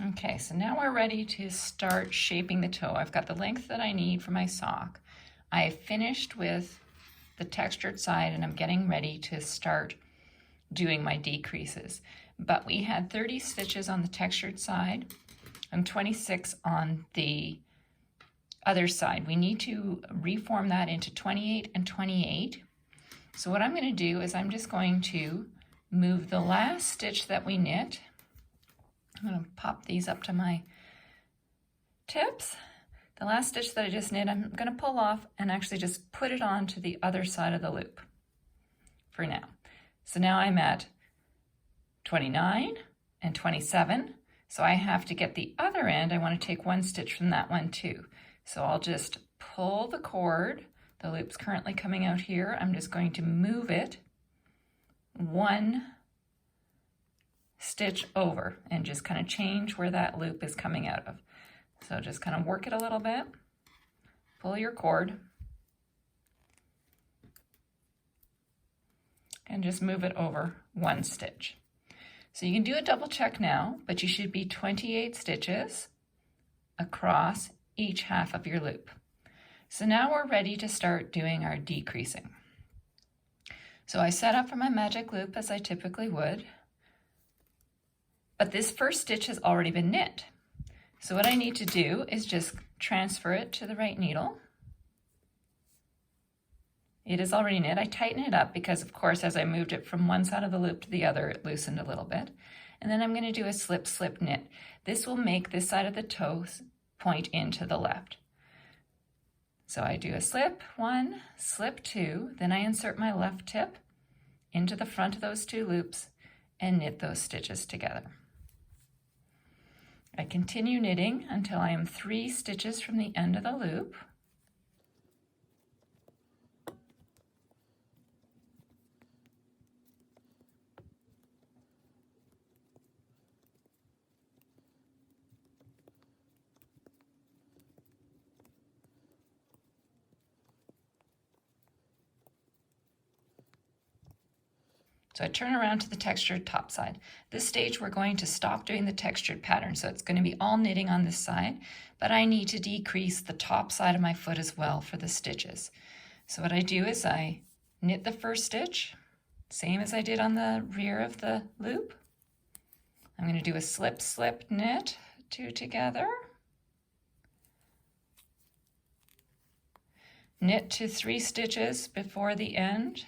Okay, so now we're ready to start shaping the toe. I've got the length that I need for my sock. I finished with the textured side and I'm getting ready to start doing my decreases. But we had 30 stitches on the textured side and 26 on the other side. We need to reform that into 28 and 28. So what I'm going to do is I'm just going to move the last stitch that we knit. I'm going to pop these up to my tips. The last stitch that I just knit, I'm going to pull off and actually just put it on to the other side of the loop for now. So now I'm at 29 and 27. So I have to get the other end. I want to take one stitch from that one too. So I'll just pull the cord. The loop's currently coming out here. I'm just going to move it one stitch over and just kind of change where that loop is coming out of. So just kind of work it a little bit, pull your cord, and just move it over one stitch. So you can do a double check now, but you should be 28 stitches across each half of your loop. So now we're ready to start doing our decreasing. So I set up for my magic loop as I typically would, but this first stitch has already been knit. So what I need to do is just transfer it to the right needle. It is already knit. I tighten it up because, of course, as I moved it from one side of the loop to the other, it loosened a little bit. And then I'm going to do a slip, slip, knit. This will make this side of the toe point into the left. So I do a slip one, slip two, then I insert my left tip into the front of those two loops and knit those stitches together. I continue knitting until I am 3 stitches from the end of the loop. So I turn around to the textured top side. This stage we're going to stop doing the textured pattern, so it's going to be all knitting on this side, but I need to decrease the top side of my foot as well for the stitches. So what I do is I knit the first stitch, same as I did on the rear of the loop. I'm going to do a slip, slip, knit, 2 together. Knit to 3 stitches before the end.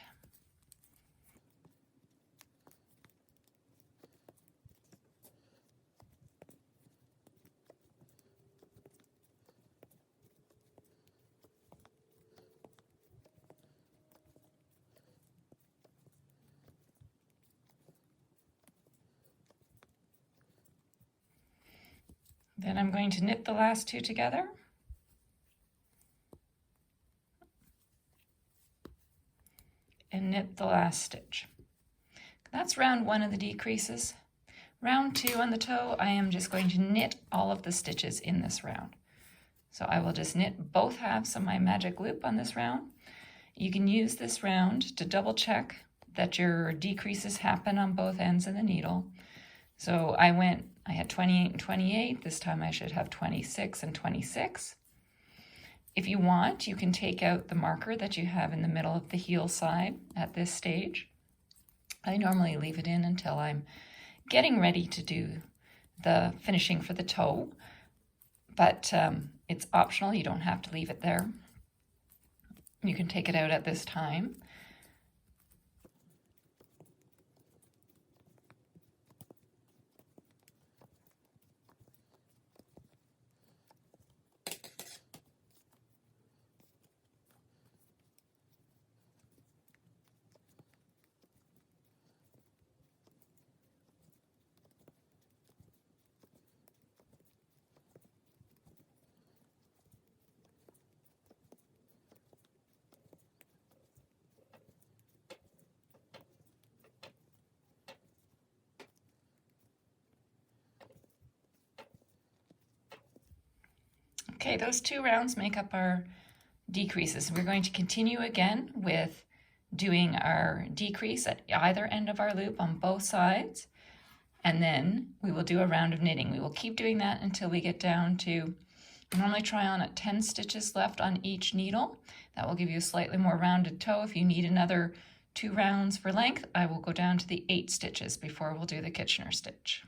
Then I'm going to knit the last 2 together. And knit the last stitch. That's round 1 of the decreases. Round 2 on the toe, I am just going to knit all of the stitches in this round. So I will just knit both halves of my magic loop on this round. You can use this round to double check that your decreases happen on both ends of the needle. So I had 28 and 28. This time I should have 26 and 26. If you want, you can take out the marker that you have in the middle of the heel side at this stage. I normally leave it in until I'm getting ready to do the finishing for the toe, but it's optional. You don't have to leave it there. You can take it out at this time. Okay, those 2 rounds make up our decreases. We're going to continue again with doing our decrease at either end of our loop on both sides. and then we will do a round of knitting. We will keep doing that until we get down to, I normally try on at 10 stitches left on each needle. That will give you a slightly more rounded toe. If you need another 2 rounds for length, I will go down to the 8 stitches before we'll do the Kitchener stitch.